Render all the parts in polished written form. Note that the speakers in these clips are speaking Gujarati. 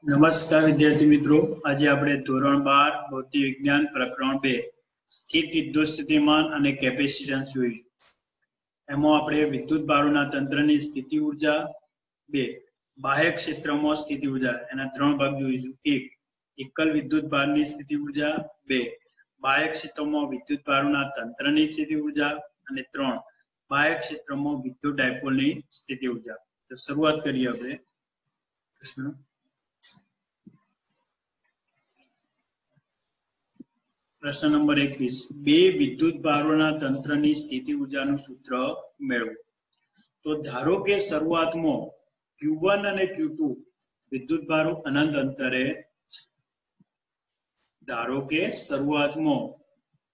નમસ્કાર વિદ્યાર્થી મિત્રો, આજે આપણે ધોરણ 12 ભૌતિક વિજ્ઞાન પ્રકરણ 2 સ્થિત વિદ્યુત સ્થિતિમાન અને કેપેસિટન્સ જોઈશું. એમાં આપણે વિદ્યુત ભારોના તંત્રની સ્થિતિ ઊર્જા, 2 બાહ્ય ક્ષેત્રમાં સ્થિતિ ઊર્જા, એના 3 ભાગ જોઈશું. 1 એકલ વિદ્યુત ભારની સ્થિતિ ઊર્જા, 2 બાહ્ય ક્ષેત્રમાં વિદ્યુત ભારોના તંત્રની સ્થિતિ ઊર્જા અને 3 બાહ્ય ક્ષેત્રમાં વિદ્યુત ડાયપોલની સ્થિતિ ઊર્જા. તો શરૂઆત કરીએ આપણે પ્રશ્ન. પ્રશ્ન નંબર 21 બે વિદ્યુત ભારોના તંત્રની સ્થિતિ ઊર્જાનું સૂત્ર મેળવો. તો ધારો કે શરૂઆતમાં Q1 અને Q2 વિદ્યુત ભારો અનંત અંતરે છે. ધારો કે શરૂઆતમાં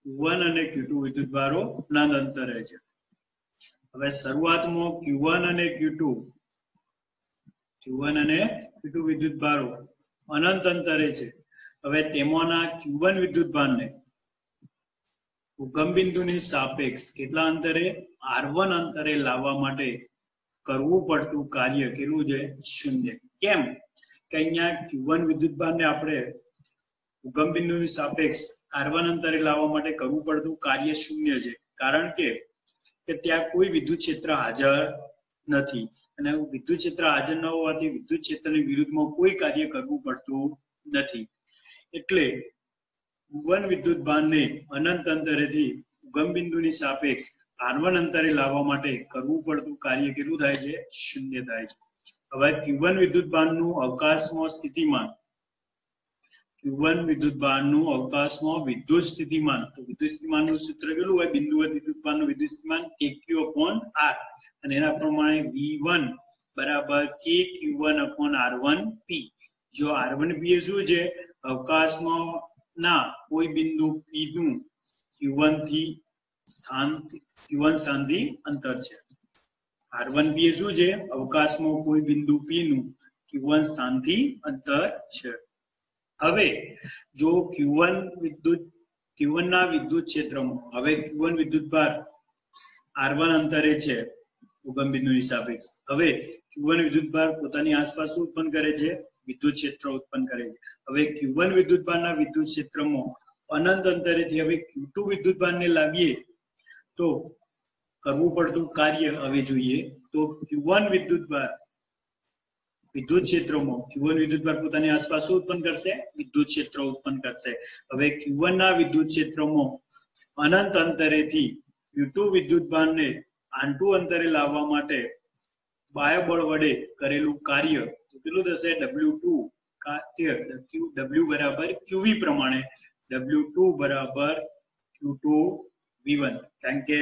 Q1 અને Q2 વિદ્યુત ભારો અનંત અંતરે છે. હવે શરૂઆતમાં Q1 અને Q2 વિદ્યુત ભારો અનંત અંતરે છે. હવે તેમાંના Q1 વિદ્યુત ભારને ઉગમ બિંદુની સાપેક્ષ કેટલા અંતરે R1 અંતરે લાવવા માટે કરવું પડતું કાર્ય કેટલું છે? 0. કેમ કે અહીંયા Q1 વિદ્યુત ભારને આપણે ઉગમ બિંદુની સાપેક્ષ R1 અંતરે લાવવા માટે કરવું પડતું કાર્ય 0 છે. કારણ કે ત્યાં કોઈ વિદ્યુત ક્ષેત્ર હાજર નથી અને વિદ્યુત ક્ષેત્ર હાજર ન હોવાથી વિદ્યુત ક્ષેત્રની વિરુદ્ધમાં કોઈ કાર્ય કરવું પડતું નથી. એટલે Q1 વિદ્યુત ભારને અનંત અંતરેથી ઉગમ બિંદુની સાપેક્ષ R1 અંતરે લાવવા માટે કરવું પડતું કાર્ય કેટલું થાય છે? 0 થાય છે. હવે Q1 વિદ્યુત ભારનું અવકાશમાં સ્થિતિમાન, Q1 વિદ્યુત ભારનું અવકાશમાં વિદ્યુત સ્થિતિમાન, તો વિદ્યુત સ્થિતિમાનનું સૂત્ર કેટલું હોય? બિંદુવત વિદ્યુત ભારનું વિદ્યુત સ્થિતિમાન KQ/R અને એના પ્રમાણે V1 બરાબર KQ1/R1P. જો R1P એ શું છે? અવકાશમાં ના કોઈ બિંદુ P નું Q1 સ્થાનથી અંતર છે. R1P એ શું છે? અવકાશમાં કોઈ બિંદુ P નું Q1 સ્થાનથી અંતર છે. હવે જો Q1 ના વિદ્યુત ક્ષેત્રમાં હવે Q1 વિદ્યુત ભાર R1 અંતરે છે ઉગમ બિંદુની સાપેક્ષ. હવે Q1 વિદ્યુત ભાર પોતાની આસપાસ શું ઉત્પન્ન કરે છે? વિદ્યુત ક્ષેત્ર ઉત્પન્ન કરે છે. હવે Q1 વિદ્યુત ભારના વિદ્યુત ક્ષેત્રમાં અનંત અંતરેથી હવે Q2 વિદ્યુત ભારને લાવીએ તો કરવું પડતું કાર્ય હવે જોઈએ. તો Q1 વિદ્યુત ભાર વિદ્યુત ક્ષેત્રમાં Q1 વિદ્યુત ભાર પોતાની આસપાસ શું ઉત્પન્ન કરશે? વિદ્યુત ક્ષેત્ર ઉત્પન્ન કરશે. હવે Q1 ના વિદ્યુત ક્ષેત્રમાં અનંત અંતરેથી Q2 વિદ્યુત ભારને આંટુ અંતરે લાવવા માટે બાહ્ય બળ વડે કરેલું કાર્ય કેટલું થશે? W2 W બરાબર QV પ્રમાણે W2 બરાબર Q2V1. કારણ કે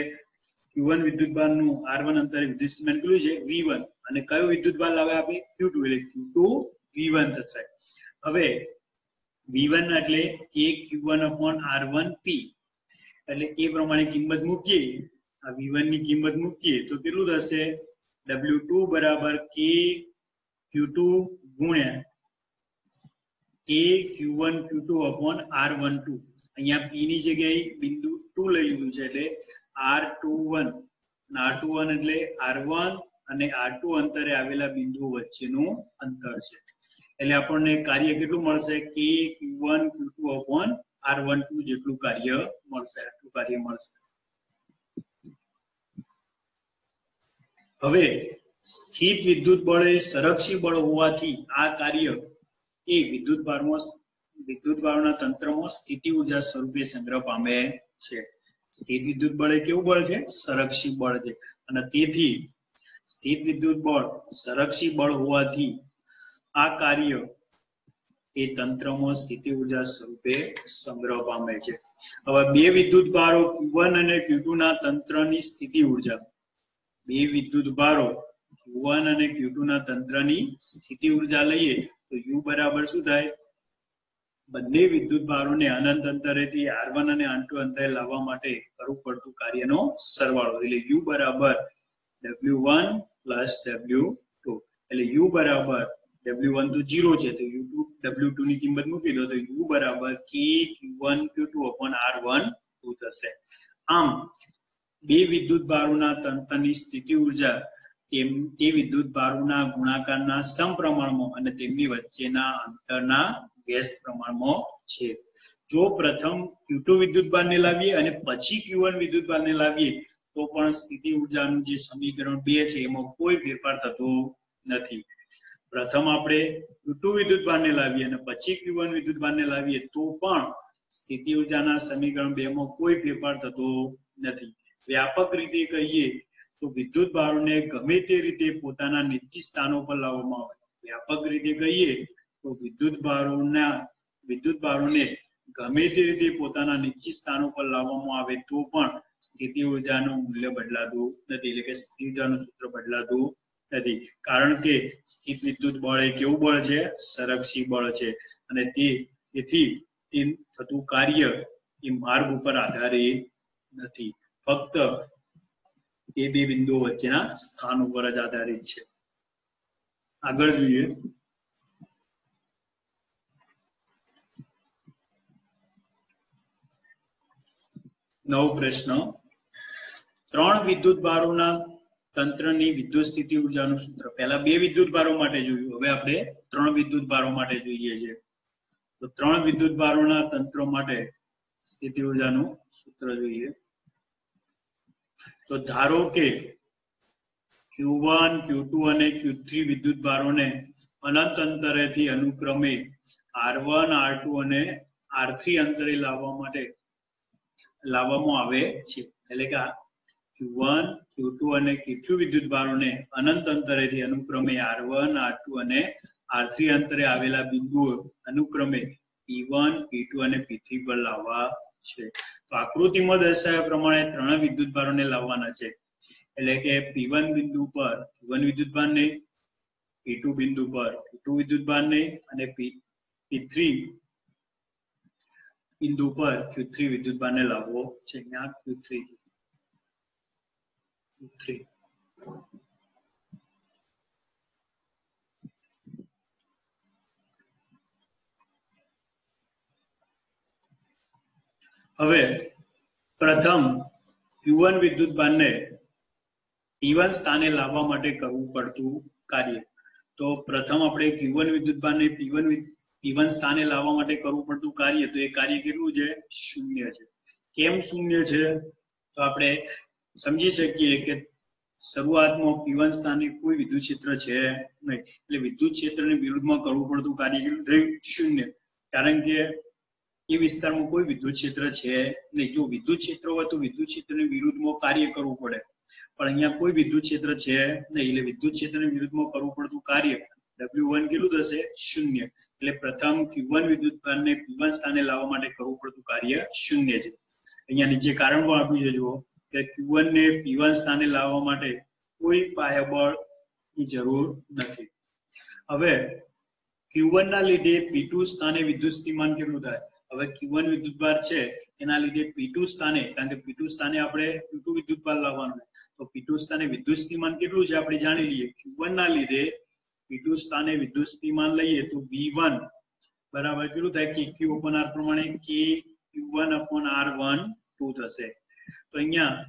Q1 વિદ્યુત ભારનું R1 અંતરે વિદ્યુત સ્થિતિમાન કેટલું છે? V1 અને કયો વિદ્યુત ભાર લાવે આપણે? Q2 એટલે Q2V1 થશે. હવે V1 એટલે KQ1/R1P એટલે એ પ્રમાણે કિંમત મૂકીએ, આ V1 ની કિંમત મૂકીએ તો કેટલું થશે? W2 બરાબર KQ2 ગુણ્યા KQ1Q2/R12. અહીંયા P ની જગ્યાએ બિંદુ 2 લઈ લીધું છે એટલે R21 એટલે R1 અને R2 અંતરે આવેલા બિંદુઓ વચ્ચેનું અંતર છે. એટલે આપણને કાર્ય કેટલું મળશે? KQ1Q2/R12 જેટલું કાર્ય મળશે, આટલું કાર્ય મળશે. હવે સ્થિત વિદ્યુત બળ એ સંરક્ષી બળ હોવાથી આ કાર્ય એ વિદ્યુત ભારોના તંત્રમાં સ્થિતિ ઊર્જા સ્વરૂપે સંગ્રહ પામે છે. સ્થિત વિદ્યુત બળ એ કેવું બળ છે? સંરક્ષી બળ છે. અને તેથી સ્થિત વિદ્યુત બળ સંરક્ષી બળ હોવાથી આ કાર્ય એ તંત્રમાં સ્થિતિ ઊર્જા સ્વરૂપે સંગ્રહ પામે છે. હવે બે વિદ્યુત ભારો Q1 અને Q2 ના તંત્રની સ્થિતિ ઊર્જા, બે વિદ્યુત ભારો Q1 અને Q2 ના તંત્રની સ્થિતિ ઊર્જા લઈએ તો U બરાબર શું થાય? બંને વિદ્યુત ભારોને અનંત અંતરેથી R1 અને R2 અંતરે લાવવા માટે કરવું પડતું કાર્યનો સરવાળો એટલે U બરાબર W1 W2. એટલે U બરાબર W1 તો 0 છે તો W2 ની કિંમત મૂકી દો તો U બરાબર KQ1Q2/R12 થશે. આમ બે વિદ્યુત ભારોના તંત્રની સ્થિતિ ઊર્જા તે વિદ્યુત ભારોના ગુણાકારના સમપ્રમાણમાં અને તેમની વચ્ચેના અંતરના વ્યસ્ત પ્રમાણમાં છે. જો પ્રથમ Q2 વિદ્યુત ભારને લાવીએ અને પછી Q1 વિદ્યુત ભારને લાવીએ તો પણ સ્થિતિ ઊર્જાનું જે સમીકરણ 2 છે એમાં કોઈ ફેરફાર થતો નથી. પ્રથમ આપણે Q2 વિદ્યુત ભારને લાવીએ અને પછી Q1 વિદ્યુત ભારને લાવીએ તો પણ સ્થિતિ ઊર્જાના સમીકરણ 2 માં કોઈ ફેરફાર થતો નથી. વ્યાપક રીતે કહીએ તો વિદ્યુત ભારોને ગમે તે રીતે પોતાના નિશ્ચિત સ્થાનો પર લાવવામાં આવે. વ્યાપક રીતે કહીએ તો વિદ્યુત ભારોને ગમે તે રીતે પોતાના નિશ્ચિત સ્થાનો પર લાવવામાં આવે તો પણ સ્થિતિ ઊર્જાનું મૂલ્ય બદલાતું નથી, એટલે કે સ્થિતિ ઊર્જાનું સૂત્ર બદલાતું નથી. કારણ કે સ્થિત વિદ્યુત બળ એ કેવું બળ છે? સંરક્ષી બળ છે અને તેથી તે થતું કાર્ય એ માર્ગ ઉપર આધારિત નથી, ફક્ત તે બે બિંદુઓ વચ્ચેના સ્થાન ઉપર જ આધારિત છે. આગળ જોઈએ. નવો પ્રશ્ન. 3 વિદ્યુત ભારોના તંત્રની વિદ્યુત સ્થિતિ ઊર્જાનું સૂત્ર. પહેલા 2 વિદ્યુત ભારો માટે જોયું, હવે આપણે 3 વિદ્યુત ભારો માટે જોઈએ છે. તો 3 વિદ્યુત ભારોના તંત્ર માટે સ્થિતિ ઊર્જાનું સૂત્ર જોઈએ. તો ધારો કે Q1, Q2 અને Q3 વિદ્યુત ભારોને અનંત અંતરેથી અનુક્રમે R1, R2 અને R3 અંતરે લાવવામાં આવે છે. એટલે કે Q1, Q2 અને Q3 વિદ્યુત ભારોને અનંત અંતરેથી અનુક્રમે R1, R2 અને R3 અંતરે આવેલા બિંદુઓ અનુક્રમે P1, P2 અને P3 પર લાવવા છે. તો આકૃતિમાં દર્શાવ્યા પ્રમાણે 3 વિદ્યુત ભારોને લાવવાના છે. એટલે કે P1 બિંદુ પર P1 વિદ્યુત ભારને, P2 બિંદુ પર P2 વિદ્યુત ભારને અને P3 બિંદુ પર Q3 વિદ્યુત ભારને લાવવો છે. અહીંયા Q3 હવે પ્રથમ Q1 વિદ્યુત ભારને P1 સ્થાને લાવવા માટે કરવું પડતું કાર્ય. તો પ્રથમ આપણે Q1 વિદ્યુત ભારને P1 સ્થાને લાવવા માટે કરવું પડતું કાર્ય, તો એ કાર્ય કેટલું છે? 0 છે. કેમ 0 છે? તો આપણે સમજી શકીએ કે શરૂઆતમાં P1 સ્થાને કોઈ વિદ્યુત ક્ષેત્ર છે નહીં, એટલે વિદ્યુત ક્ષેત્રની વિરુદ્ધમાં કરવું પડતું કાર્ય કેટલું થયું? 0. કારણ કે એ વિસ્તારમાં કોઈ વિદ્યુત ક્ષેત્ર છે નહીં. જો વિદ્યુત ક્ષેત્ર હોય તો વિદ્યુત ક્ષેત્રની વિરુદ્ધમાં કાર્ય કરવું પડે, પણ અહીંયા કોઈ વિદ્યુત ક્ષેત્ર છે નહીં, એટલે વિદ્યુત ક્ષેત્રની વિરુદ્ધમાં કરવું પડતું કાર્ય W1 કેટલું થશે? 0. એટલે પ્રથમ Q1 વિદ્યુત ભારને P1 સ્થાને લાવવા માટે કરવું પડતું કાર્ય 0 છે. અહીંયા નીચે કારણ પણ આપ્યું છે, જુઓ કે Q1 ને P1 સ્થાને લાવવા માટે કોઈ બાહ્ય બળની જરૂર નથી. હવે Q1 ના લીધે P2 સ્થાને વિદ્યુત સ્થિતિમાન કેટલું થાય? હવે Q1 વિદ્યુત ભાર છે એના લીધે P2 સ્થાને, કારણ કે P2 સ્થાને આપણે Q2 વિદ્યુત ભાર લાવવાનું, તો P2 સ્થાને વિદ્યુત સ્થિતિમાન કેટલું છે આપણે જાણી લઈએ. Q1 ના લીધે P2 સ્થાને વિદ્યુત સ્થિતિમાન લઈએ તો V1 બરાબર કેટલું થાય? KQ upon R પ્રમાણે KQ1 upon R12 થશે. તો અહીંયા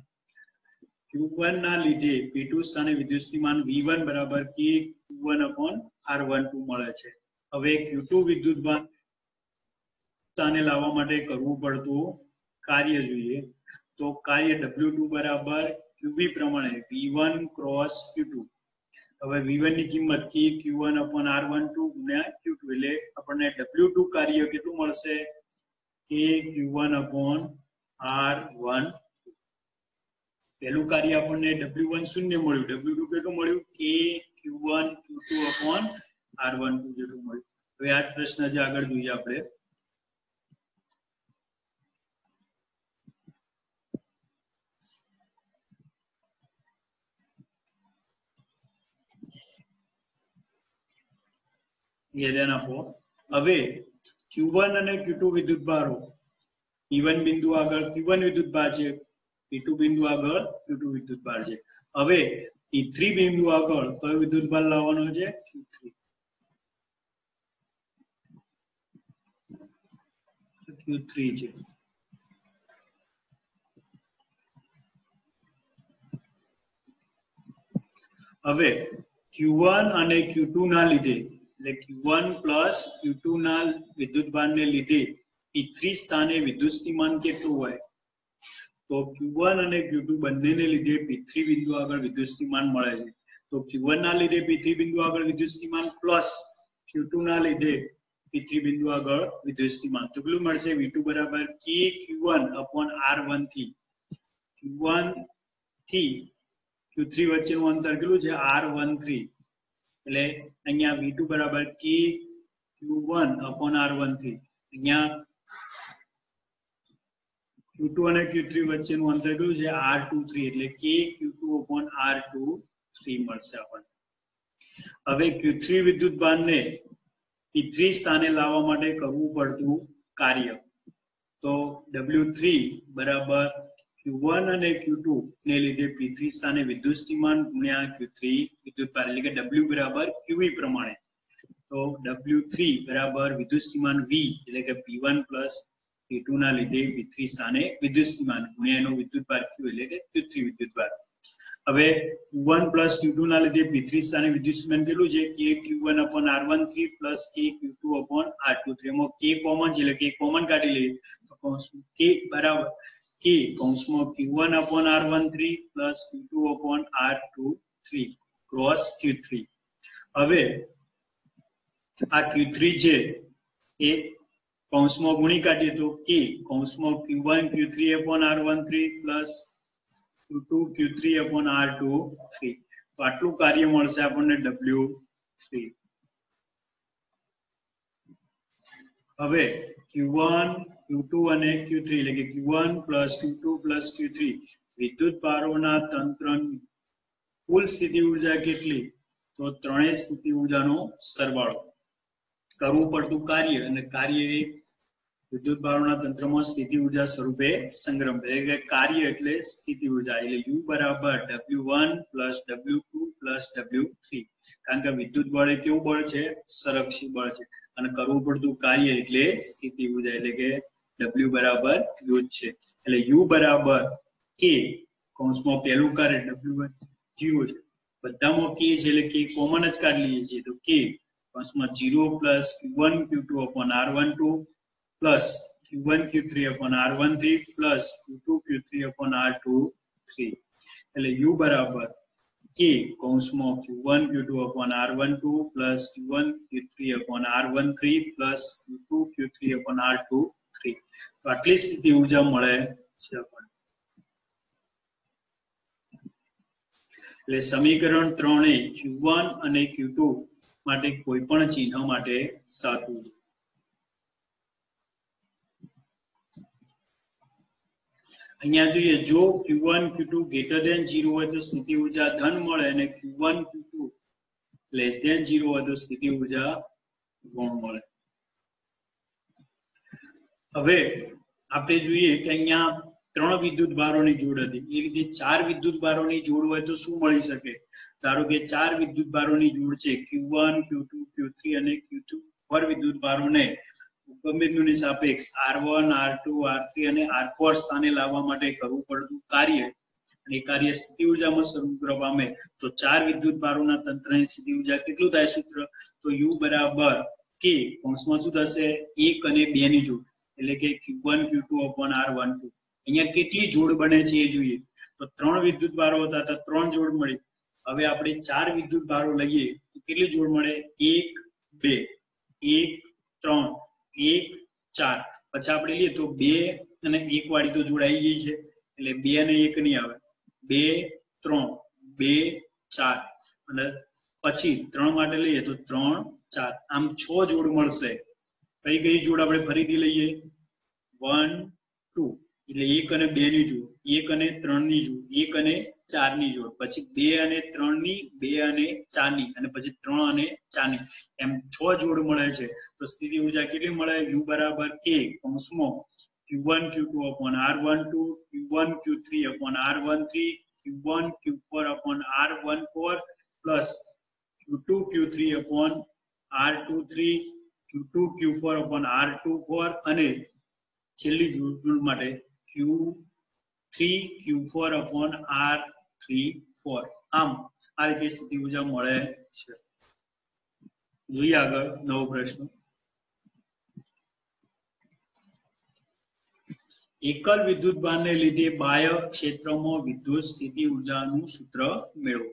Q1 ના લીધે P2 સ્થાને વિદ્યુત સ્થિતિમાન V1 બરાબર KQ1 upon R12 મળે છે. હવે Q2 વિદ્યુત ભાર સ્થાને લાવવા માટે કરવું પડતું કાર્ય જોઈએ. તો કાર્ય W2 બરાબર QV પ્રમાણે V1 ક્રોસ Q2. હવે V1 ની કિંમત KQ1 upon R12 ગુણ્યા Q2, એટલે આપણને W2 કાર્ય કેટલું મળશે? KQ1 upon R12. પહેલું કાર્ય આપણને W1 0 મળ્યું, W2 કેટલું મળ્યું? KQ1 Q2 upon R12 જેટલું મળ્યું. હવે આ પ્રશ્ન જે આગળ જોઈએ આપણે. ધ્યાન આપો. હવે Q1 અને Q2 વિદ્યુત ભારો P1 બિંદુ આગળ Q1 વિદ્યુત ભાર છે, P2 બિંદુ આગળ Q2 વિદ્યુત ભાર છે. હવે P3 બિંદુ આગળ કયો વિદ્યુત ભાર લાવવાનો છે? Q3 છે. હવે હવે Q1 અને Q2 ના લીધે એટલે Q1 પ્લસ Q2 ના વિદ્યુતભારને લીધે P3 સ્થાને વિદ્યુતસ્થિતિમાન કેટલું હોય? તો Q1 અને Q2 બંનેને લીધે P3 બિંદુ આગળ વિદ્યુતસ્થિતિમાન મળે છે. તો Q1 ના લીધે P3 બિંદુ આગળ વિદ્યુતસ્થિતિમાન પ્લસ Q2 ના લીધે P3 બિંદુ આગળ વિદ્યુતસ્થિતિમાન તો કેટલું મળશે? V2 બરાબર KQ1 upon R1 થી Q1 થી Q3 વચ્ચેનું અંતર કેટલું છે? R13 એટલે અહીંયા V2 બરાબર KQ1 upon R13 અહીંયા Q2 અને Q3 વચ્ચેનું અંતર કેટલું છે? R23 એટલે KQ2 upon R23 મળશે આપણને. હવે Q3 વિદ્યુતભારને P3 સ્થાને લાવવા માટે કરવું પડતું કાર્ય તો W3 બરાબર Q1 અને Q2 ને લીધે P3 સ્થાને વિદ્યુતસ્થિતિમાન ગુણ્યા Q3 વિદ્યુતભાર એટલે કે W બરાબર QE પ્રમાણે તો W3 બરાબર વિદ્યુતસ્થિતિમાન V એટલે કે P1 પ્લસ P2 ના લીધે P3 સ્થાને વિદ્યુતસ્થિતિમાન ગુણ્યા એનો વિદ્યુતભાર Q એટલે કે Q3 વિદ્યુતભાર. હવે Q1 પ્લસ Q2 ના લીધે P3 સ્થાને વિદ્યુતસ્થિતિમાન કેટલું છે? KQ1 upon R13 plus KQ2 upon R23 એમાં K કોમન છે એટલે K કોમન કાઢી લઈએ તો K બરાબર K કૌંસમાં Q1 upon R13 plus Q2 upon R23 cross Q3. હવે આ Q3 છે એ કૌંસમાં ગુણી કાઢીએ તો K કૌંસમાં Q1 Q3 upon R13 plus Q2 Q3 upon R23 તો આટલું કાર્ય મળશે આપણને W3. હવે Q1 Q2 અને Q3 એટલે કે Q1 plus Q2 plus Q3 વિદ્યુતભારોના તંત્રની કુલ સ્થિતિ ઊર્જા કેટલી? તો ત્રણેય સ્થિતિ ઊર્જાનો સરવાળો કરવું પડતું કાર્ય અને કાર્ય એ વિદ્યુતભારોના તંત્રમાં સ્થિતિ ઊર્જા સ્વરૂપે સંગ્રહ એટલે કે કાર્ય એટલે સ્થિતિ ઊર્જા એટલે U બરાબર W1 plus W2 plus W3 કારણ કે વિદ્યુત બળ એ કેવું બળ છે? સંરક્ષી બળ છે અને કરવું પડતું કાર્ય એટલે સ્થિતિ ઊર્જા એટલે કે W બરાબર U છે એટલે U બરાબર K કૌંસમાં પહેલું કાર્ય W1 0 છે બધામાં K છે એટલે K કોમન જ કાઢી લઈએ છીએ તો K કૌંસમાં 0 plus Q1 Q2 upon R12 plus Q1 Q3 upon R13 plus Q2 Q3 upon R23 એટલે U બરાબર K કૌંસમાં Q1 Q2 upon R12 plus Q1 Q3 upon R13 plus Q2 Q3 upon R23 તો આટલી સ્થિતિ ઊર્જા મળે છે આપણને. એટલે સમીકરણ 3 એ Q1 અને Q2 માટે કોઈ પણ ચિહ્ન માટે સાચું છે. અહીંયા જોઈએ જો Q1 Q2 greater than 0 હોય તો સ્થિતિ ઊર્જા ધન મળે અને Q1 Q2 less than 0 હોય તો સ્થિતિ ઊર્જા ઋણ મળે. હવે આપણે જોઈએ કે અહીંયા ત્રણ વિદ્યુતભારોની જોડ હતી એ રીતે ચાર વિદ્યુતભારોની જોડ હોય તો શું મળી શકે? ધારો કે ચાર વિદ્યુતભારોની જોડ છે Q1 Q2 Q3 અને Q2 પર વિદ્યુતભારોને બિંદુની સાપેક્ષ R1 R2 R3 અને R4 સ્થાને લાવવા માટે કરવું પડતું કાર્ય અને કાર્ય સ્થિતિ ઊર્જામાં સ્વરૂપ પામે તો ચાર વિદ્યુતભારોના તંત્રની સ્થિતિ ઊર્જા કેટલું થાય? સૂત્ર તો U બરાબર K કૌંસમાં શું થશે? 1 અને 2 ની જોડ એટલે કે Q1 Q2 upon R12 અહીંયા કેટલી જોડ બને છે એ જોઈએ તો ત્રણ વિદ્યુતભારો હતા તો ત્રણ જોડ મળી. હવે આપણે ચાર વિદ્યુતભારો લઈએ તો કેટલી જોડ મળે? 1 2 1 3 1 4 પછી આપણે લઈએ તો 2 અને 1 વાળી તો જોડાઈ ગઈ છે એટલે 2 અને 1 નહીં આવે 2 3 2 4 અને પછી 3 માટે લઈએ તો 3 4 આમ 6 જોડ મળશે. કઈ કઈ જોડ આપણે ફરીથી લઈએ 1 2 એટલે 1 અને 2 ની જોડ 1 અને 3 ની જોડ 1 અને 4 ની જોડ પછી 2 અને 3 ની 2 અને 4 ની અને પછી 3 અને 4 ની એમ 6 જોડ મળે છે તો સ્થિતિ ઊર્જા કેટલી મળે? U બરાબર K કૌંસમાં Q1 Q2 upon R12 Q1 Q3 upon R13 Q1 Q4 upon R14 plus Q2 Q3 upon R23 Q2 Q4 upon R24 અને છેલ્લી જોડ માટે Q3 Q4 upon R34 આમ આ રીતે સ્થિતિ ઉર્જા મળે છે। જોઈએ આગળ નવો પ્રશ્ન। एकल विद्युत भार ने लीधे बाह्य क्षेत्र में विद्युत स्थिति ऊर्जा सूत्र मेळवो।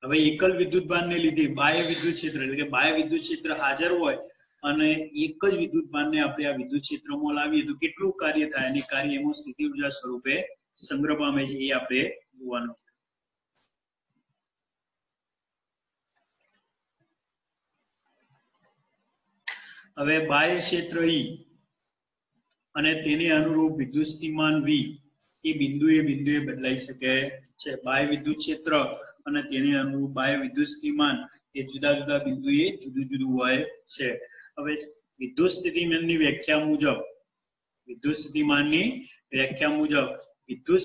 हवे एकल विद्युत भार ने लीधे बाह्य विद्युत क्षेत्र એટલે કે બાહ્ય વિદ્યુત ક્ષેત્ર હાજર હોય અને એક જ વિદ્યુત ભારને આપણે આ વિદ્યુત ક્ષેત્રમાં લાવીએ તો કેટલું કાર્ય થાય અને કાર્ય એમાં સ્થિતિ ઊર્જા સ્વરૂપે સંગ્રહ પામે છે એ આપણે જોવાનું છે। હવે બાહ્ય ક્ષેત્ર E અને તેને અનુરૂપ વિદ્યુત સ્થિતિમાન V એ બિંદુએ બદલાઈ શકે છે। બાહ્ય વિદ્યુત ક્ષેત્ર અને તેને અનુરૂપ બાહ્ય વિદ્યુત સ્થિતિમાન એ જુદા જુદા બિંદુએ જુદું જુદું હોય છે। હવે વિદ્યુત સ્થિતિમાનની વ્યાખ્યા મુજબ વિદ્યુત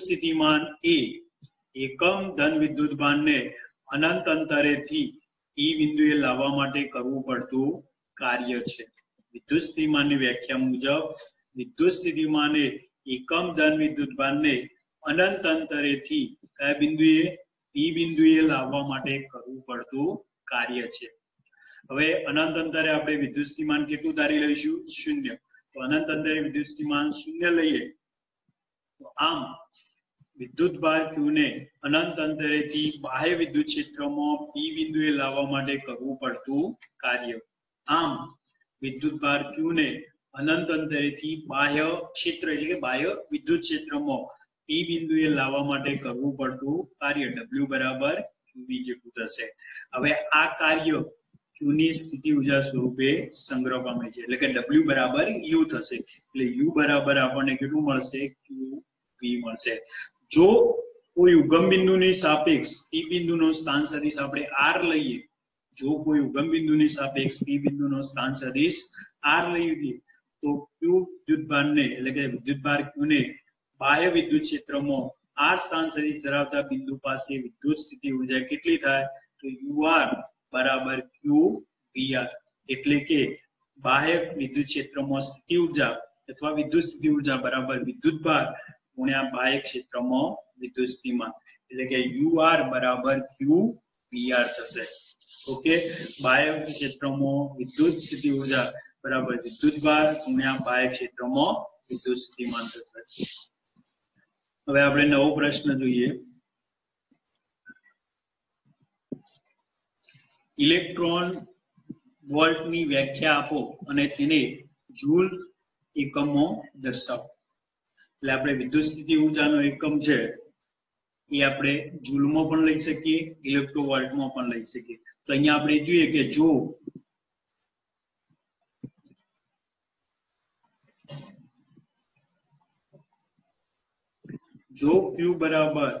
સ્થિતિમાન એ એકમ ધન વિદ્યુત ભારને અનંત અંતરેથી E બિંદુએ લાવવા માટે કરવું પડતું કાર્ય છે। વિદ્યુત સ્થિતિમાનની વ્યાખ્યા મુજબ विद्युत स्थितिमान एकम धन विद्युत भार ने अनंत अंतरे थी क्या बिंदुए ई बिंदुए लाववा माटे करवू पड़तुं कार्य छे। हवे अनंत अंतरे आपणे विद्युत स्थितिमान केटलुं धारी लईशुं? 0। तो अनंत अंतरे विद्युत स्थितिमान 0 लईए तो आम विद्युत भार Q ने अनंत अंतरे थी बाह्य विद्युत क्षेत्रमां P बिंदुए लाववा माटे करवू पड़तुं कार्य। आम विद्युत भार Q ने अनंत अंतरेथी बाह्य क्षेत्र એટલે કે બાહ્ય વિદ્યુત ક્ષેત્રમાં P બિંદુએ લાવવા માટે કરવું પડતું કાર્ય W બરાબર QV જેટલું થશે। હવે આ કાર્ય Q ની સ્થિતિ ઊર્જા સ્વરૂપે સંગ્રહ પામે છે એટલે કે W બરાબર U થશે। એટલે U બરાબર આપણને કેટલું મળશે? QV મળશે। જો કોઈ ઉગમ બિંદુની સાપેક્ષ P બિંદુનો સ્થાન સદિશ આપણે R લઈએ, જો કોઈ ઉગમ બિંદુની સાપેક્ષ P બિંદુનો સ્થાન સદિશ R લઈએ तो Q विद्युत भार ने એટલે કે વિદ્યુત ભાર Q ने બાહ્ય વિદ્યુત ક્ષેત્રમાં R સ્થાન સદિશ ધરાવતા બિંદુ પાસે વિદ્યુત સ્થિતિ ઊર્જા કેટલી થાય? તો UR બરાબર QVR એટલે કે બાહ્ય વિદ્યુત ક્ષેત્રમાં સ્થિતિ ઊર્જા અથવા વિદ્યુત સ્થિતિ ઊર્જા બરાબર વિદ્યુત ભાર ગુણ્યા બાહ્ય ક્ષેત્રમાં વિદ્યુત સ્થિતિમાન એટલે કે UR બરાબર QVR થશે। ઓકે, બાહ્ય ક્ષેત્રમાં વિદ્યુત સ્થિતિ ઊર્જા बराबर विद्युत भार गुण्या बाह्य क्षेत्र में विद्युत स्थितिमान थशे। हवे आपणे नवो प्रश्न जोईए। इलेक्ट्रॉन वोल्ट नी व्याख्या आपो अने तेने जूल एकमों दर्शावो। એટલે આપણે વિદ્યુત સ્થિતિ ઊર્જાનો એકમ છે એ આપણે જૂલમાં પણ લઈ શકીએ, ઇલેક્ટ્રોવોલ્ટમાં પણ લઈ શકીએ। તો અહીંયા આપણે જોઈએ કે जो Q बराबर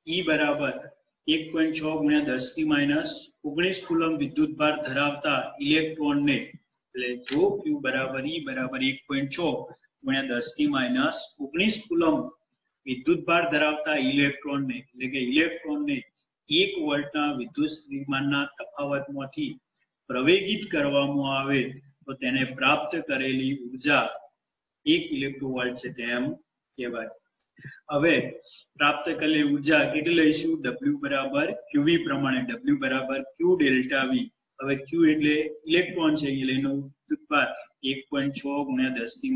E बराबर 1.6 गुण્યા 10⁻⁹ કુલમ વિદ્યુત ભાર ધરાવતા ઇલેક્ટ્રોન ને એટલે જો Q બરાબર E બરાબર 1.6 ગુણ્યા 10⁻⁹ કુલમ વિદ્યુત ભાર ધરાવતા ઇલેક્ટ્રોન ને એટલે કે ઇલેક્ટ્રોન ને 1 વોલ્ટના વિદ્યુત સ્થિતિમાનના તફાવતમાંથી પ્રવેગિત કરવામાં આવે તો તેને પ્રાપ્ત કરેલી ઊર્જા 1 ઇલેક્ટ્રોવોલ્ટ છે તેમ કહેવાય। હવે प्राप्त करेली ऊर्जा કેટલી લઈશું? W બરાબર QV પ્રમાણે W બરાબર Q ડેલ્ટા V। હવે Q એટલે ઇલેક્ટ્રોન છે એટલે એનો વિદ્યુતભાર 1.6 ગુણ્યા 10⁻⁹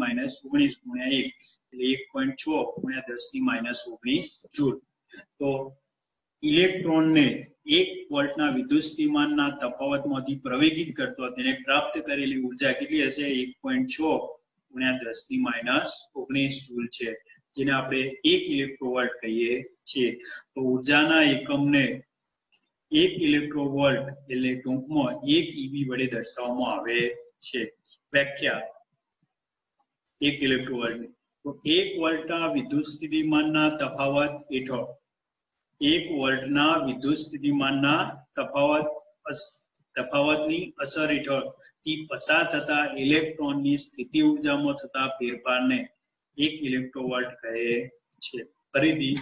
ગુણ્યા 1 એટલે 1.6 ગુણ્યા 10⁻⁹ જૂલ। તો ઇલેક્ટ્રોન ને 1 વોલ્ટના વિદ્યુત સ્થિતિમાનના તફાવતમાંથી પ્રવેગિત કરતો તેને પ્રાપ્ત કરેલી ઊર્જા કેટલી હશે? 1.6 ગુણ્યા 10⁻⁹ જૂલ છે, જેને આપણે 1 ઇલેક્ટ્રોવોલ્ટ કહીએ છીએ। તો ઊર્જાના એકમને 1 ઇલેક્ટ્રોવોલ્ટ એટલે ટૂંકમાં 1 EV વડે દર્શાવવામાં આવે છે। વ્યાખ્યા 1 ઇલેક્ટ્રોવોલ્ટની તો 1 વોલ્ટના વિદ્યુત સ્થિતિમાનના તફાવત હેઠળ 1 વોલ્ટના વિદ્યુત સ્થિતિમાનના તફાવતની અસર હેઠળથી પસાર થતા ઇલેક્ટ્રોનની સ્થિતિ ઊર્જામાં થતા ફેરફારને 1 ઇલેક્ટ્રોવોલ્ટ કહે છે। ફરીથી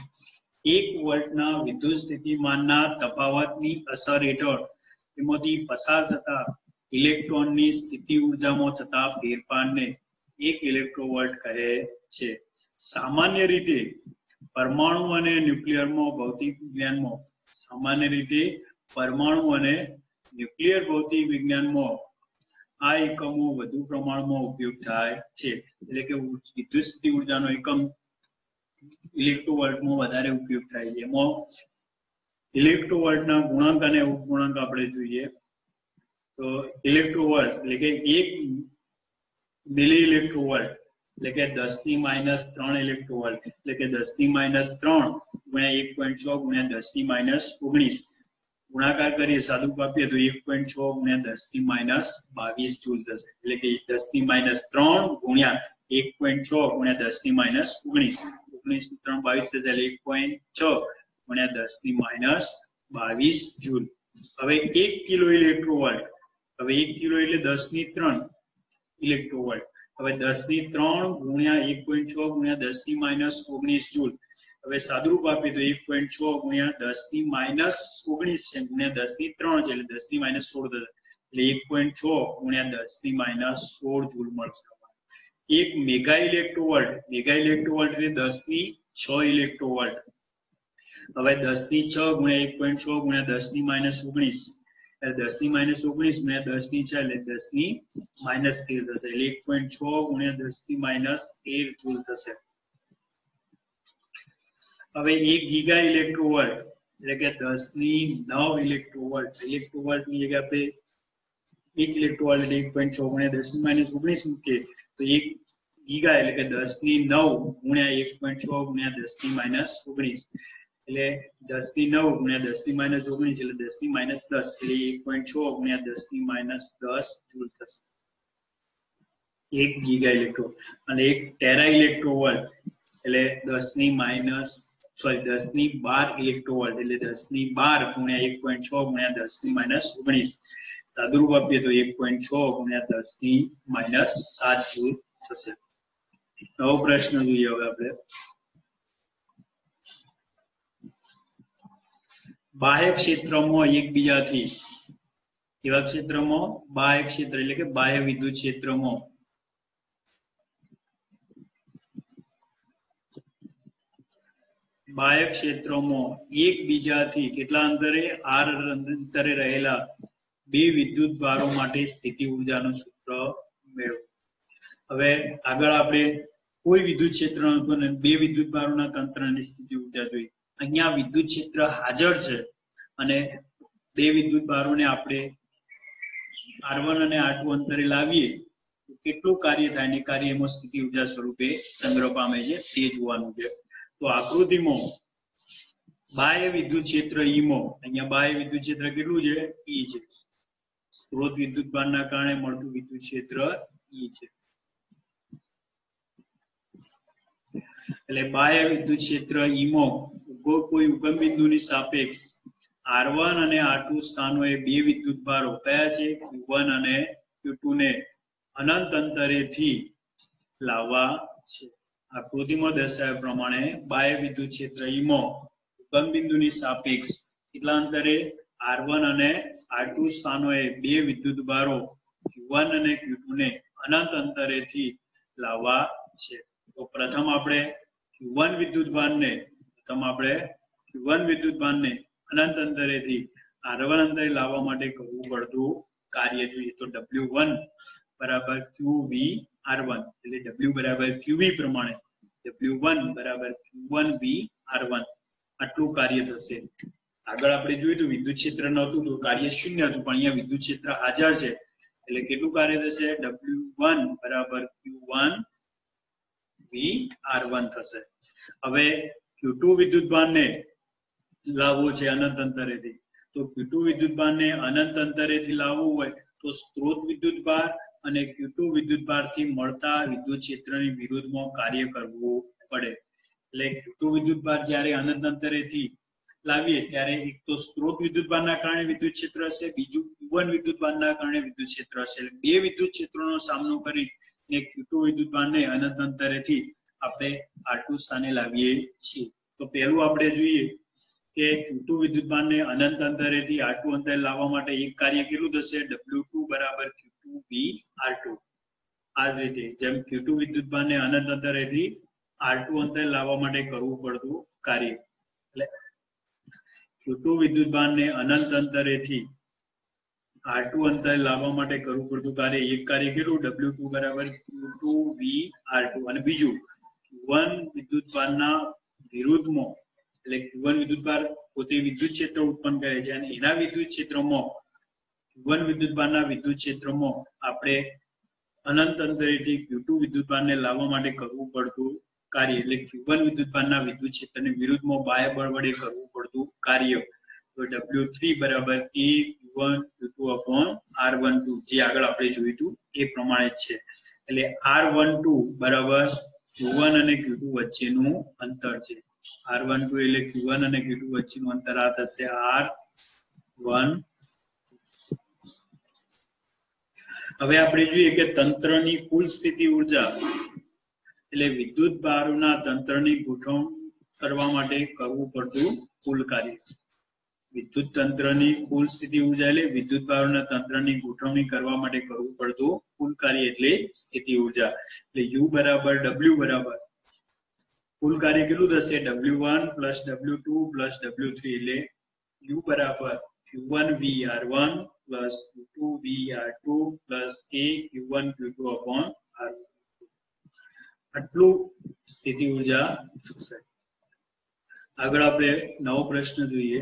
1 વોલ્ટના વિદ્યુત સ્થિતિમાનના તફાવતની અસર હેઠળ તેમાંથી પસાર થતા ઇલેક્ટ્રોનની સ્થિતિ ઊર્જામાં થતા ફેરફારને 1 ઇલેક્ટ્રોવોલ્ટ કહે છે। સામાન્ય રીતે પરમાણુ અને ન્યુક્લિયરમાં ભૌતિક વિજ્ઞાનમાં सामान्य रीते परमाणु अने न्यूक्लियर भौतिक विज्ञान में आ एकमों વધુ પ્રમાણમાં ઉપયોગ થાય છે એટલે કે વિદ્યુત સ્થિતિ ઊર્જાનો એકમ ઇલેક્ટ્રોવોલ્ટમાં વધારે ઉપયોગ થાય છે એમાં ઇલેક્ટ્રોવોલ્ટના ગુણાંક અને ઉપગુણાંક આપણે જોઈએ તો ઇલેક્ટ્રોવોલ્ટ એટલે કે 1 મિલી ઇલેક્ટ્રોવોલ્ટ એટલે કે 10⁻³ ઇલેક્ટ્રોવોલ્ટ એટલે કે 10⁻³ ગુણ્યા 1.6 ગુણ્યા 10⁻19 गुणाकार करिए सादुरूप आपीए तो 1.6 गुण્યા 10⁻22 जूल થશે એટલે કે 10⁻3 ગુણ્યા 1.6 ગુણ્યા 10⁻19 19 3 22 થશે એટલે 1.6 ગુણ્યા 10⁻22 જૂલ હવે 1 કિલો ઇલેક્ટ્રોવોલ્ટ હવે 1 કિલો એટલે 10⁻3 ઇલેક્ટ્રોવોલ્ટ હવે 10⁻3 ગુણ્યા 1.6 ગુણ્યા 10⁻19 જૂલ હવે સાદુરૂપ આપીએ તો 1.6 ગુણ્યા 10⁻19 છે ગુણ્યા 10⁻3 છે એટલે 10⁻16 થશે એટલે 1.6 ગુણ્યા 10⁻16 જૂલ મળશે 1 મેગા ઇલેક્ટ્રોવોલ્ટ એટલે 10⁻6 ઇલેક્ટ્રોવોલ્ટ હવે 10⁻6 ગુણ્યા 1.6 ગુણ્યા 10⁻19 એટલે 10⁻19 ગુણ્યા 10⁻6 એટલે 10⁻13 થશે એટલે 1.6 ગુણ્યા 10⁻13 જૂલ થશે હવે 1 ગીગા ઇલેક્ટ્રોવોલ્ટ એટલે કે 10⁹ ઇલેક્ટ્રોવોલ્ટ ની જગ્યાએ આપણે 1 ઇલેક્ટ્રોવોલ્ટ 1.6 ગુણ્યા 10⁻19 મૂકીએ તો 1 ગીગા એટલે કે 10⁹ ગુણ્યા 1.6 ગુણ્યા 10⁻19 એટલે 10⁹ ગુણ્યા 10⁻19 એટલે 10⁻10 એટલે 1.6 ગુણ્યા 10⁻10 જૂલ થશે 1 ગીગા ઇલેક્ટ્રોવોલ્ટ અને 1 ટેરા ઇલેક્ટ્રોવોલ્ટ એટલે 10⁻12 ઇલેક્ટ્રોવોલ્ટ એટલે 10⁻12 ગુણ્યા 1.6 ગુણ્યા 10⁻19 સાદુરૂપ આપીએ તો 1.6 ગુણ્યા 10⁻7 જૂલ થશે નવો પ્રશ્ન જોઈએ હવે આપણે બાહ્ય ક્ષેત્રમાં એકબીજાથી કેવા ક્ષેત્રમાં બાહ્ય ક્ષેત્ર એટલે કે બાહ્ય વિદ્યુત ક્ષેત્રમાં બાહ્ય ક્ષેત્રોમાં એકબીજાથી કેટલા અંતરે r અંતરે રહેલા બે વિદ્યુત ભારો માટે સ્થિતિ ઊર્જાનું સૂત્ર મેળવો હવે આગળ આપણે કોઈ વિદ્યુત ક્ષેત્રના બે વિદ્યુત ભારોના તંત્રની સ્થિતિ ઊર્જા જોઈ અહીંયા વિદ્યુત ક્ષેત્ર હાજર છે અને બે વિદ્યુત ભારોને આપણે r1 અને r2 અંતરે લાવીએ તો કેટલું કાર્ય થાય ને કાર્ય એમાં સ્થિતિ ઊર્જા સ્વરૂપે સંગ્રહ પામે છે તે જોવાનું છે તો આકૃતિમાં બાહ્ય વિદ્યુત ક્ષેત્ર E માં અહીંયા બાહ્ય વિદ્યુત ક્ષેત્ર કેટલું છે E છે સ્ત્રોત વિદ્યુત ભારના કારણે મળતું વિદ્યુત ક્ષેત્ર E છે એટલે બાહ્ય વિદ્યુત ક્ષેત્ર E માં કોઈ ઉગમ બિંદુની સાપેક્ષ r1 અને r2 સ્થાનોએ બે વિદ્યુત ભારો કયા છે q1 અને q2 ને અનંત અંતરેથી લાવવા છે આકૃતિમાં દર્શાવ્યા પ્રમાણે બાહ્ય વિદ્યુત ક્ષેત્ર E માં ઉગમ બિંદુની સાપેક્ષ કેટલા અંતરે r1 અને r2 સ્થાનોએ બે વિદ્યુત ભારો q1 અને q2 ને અનંત અંતરેથી લાવવા છે તો પ્રથમ આપણે q1 વિદ્યુત ભારને અનંત અંતરેથી r1 અંતરે લાવવા માટે કરવું પડતું કાર્ય જોઈએ તો w1 બરાબર qv r1 એટલે w બરાબર qv પ્રમાણે w1 બરાબર q1v r1 આટલું કાર્ય થશે આગળ આપણે જોયું તો વિદ્યુત ક્ષેત્ર નહોતું તો કાર્ય શૂન્ય હતું પણ અહીંયા વિદ્યુત ક્ષેત્ર હાજર છે એટલે કેટલું કાર્ય થશે w1 બરાબર q1 v r1 થશે હવે q2 વિદ્યુત ભારને લાવવું છે અનંત અંતરેથી તો q2 વિદ્યુત ભારને અનંત અંતરેથી લાવવું હોય તો સ્ત્રોત વિદ્યુત ભાર અને q2 વિદ્યુત ભારથી મળતા વિદ્યુત ક્ષેત્રની વિરુદ્ધમાં કાર્ય કરવું પડે એટલે q2 વિદ્યુત ભાર જ્યારે અનંત અંતરેથી લાવીએ ત્યારે એક તો સ્ત્રોત વિદ્યુત ભારના કારણે વિદ્યુત ક્ષેત્ર હશે બીજું q1 વિદ્યુત ભારના કારણે વિદ્યુત ક્ષેત્ર હશે એટલે બે વિદ્યુત ક્ષેત્રોનો સામનો કરીને q2 વિદ્યુત ભારને અનંત અંતરેથી આપણે r2 સ્થાને લાવીએ છીએ તો પહેલું આપણે જોઈએ કે q2 વિદ્યુત ભારને અનંત અંતરેથી r2 અંતરે લાવવા માટે એક કાર્ય કેટલું થશે w2 બરાબર q2v r2 આ જ રીતે જેમ q2 વિદ્યુત ભારને અનંત અંતરેથી r2 અંતરે લાવવા માટે કરવું પડતું કાર્ય એટલે Q2 વિદ્યુતભાર ને અનંત અંતરેથી R2 અંતરે લાવવા માટે કરવું પડતું કાર્ય એક કાર્ય કેટલું W2 બરાબર Q2 V R2 અને બીજું Q1 વિદ્યુતભારના વિરુદ્ધમાં એટલે Q1 વિદ્યુતભાર પોતે વિદ્યુત ક્ષેત્ર ઉત્પન્ન કરે છે અને એના વિદ્યુત ક્ષેત્રમાં Q1 વિદ્યુતભારના વિદ્યુત ક્ષેત્રમાં આપણે અનંત અંતરેથી Q2 વિદ્યુતભારને લાવવા માટે કરવું પડતું કાર્ય એટલે Q1 વિદ્યુતભારના વિદ્યુત ક્ષેત્રની વિરુદ્ધમાં બાહ્ય બળ વડે કરવું પડતું કાર્ય તો W3 બરાબર A Q1 Q2 upon R12 જે આગળ આપણે જોયું હતું એ પ્રમાણે જ છે એટલે R12 બરાબર Q1 અને Q2 વચ્ચેનું અંતર છે R12 એટલે Q1 અને Q2 વચ્ચેનું અંતર આ થશે R1 હવે આપણે જોઈએ કે તંત્રની કુલ સ્થિતિ ઊર્જા એટલે વિદ્યુત ભારોના તંત્રની ગોઠવણી કરવા માટે કરવું પડતું કુલ કાર્ય વિદ્યુત તંત્રની કુલ સ્થિતિ ઊર્જા એટલે વિદ્યુત ભારોના તંત્રની ગોઠવણી કરવા માટે કરવું પડતું કુલ કાર્ય એટલે સ્થિતિ ઊર્જા એટલે U બરાબર W બરાબર કુલ કાર્ય કેટલું થશે W1 plus W2 plus W3 એટલે U બરાબર Q1 VR1 plus Q2 VR2 plus A Q1 Q2 upon R2 આટલું સ્થિતિ ઊર્જા થશે આગળ આપણે નવો પ્રશ્ન જોઈએ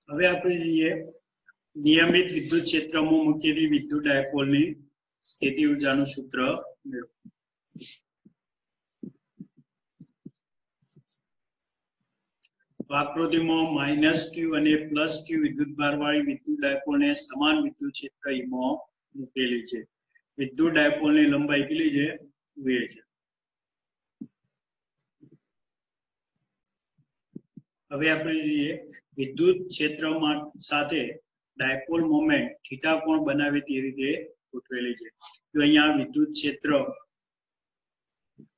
હવે આપણે જોઈએ નિયમિત વિદ્યુત ક્ષેત્રમાં મૂકેલી વિદ્યુત ડાયપોલની સ્થિતિ ઊર્જાનું સૂત્ર મેળવો આકૃતિમાં -Q અને +Q વિદ્યુતભાર વાળી વિદ્યુત ડાયપોલને સમાન વિદ્યુત ક્ષેત્ર માં મૂકેલી છે વિદ્યુત ડાયપોલની લંબાઈ કેટલી છે 2 છે હવે આપણે જોઈએ વિદ્યુત ક્ષેત્રમાં સાથે ડાયપોલ મોમેન્ટ થીટા કોણ બનાવે તે રીતે ગોઠવેલી છે તો અહીંયા વિદ્યુત ક્ષેત્ર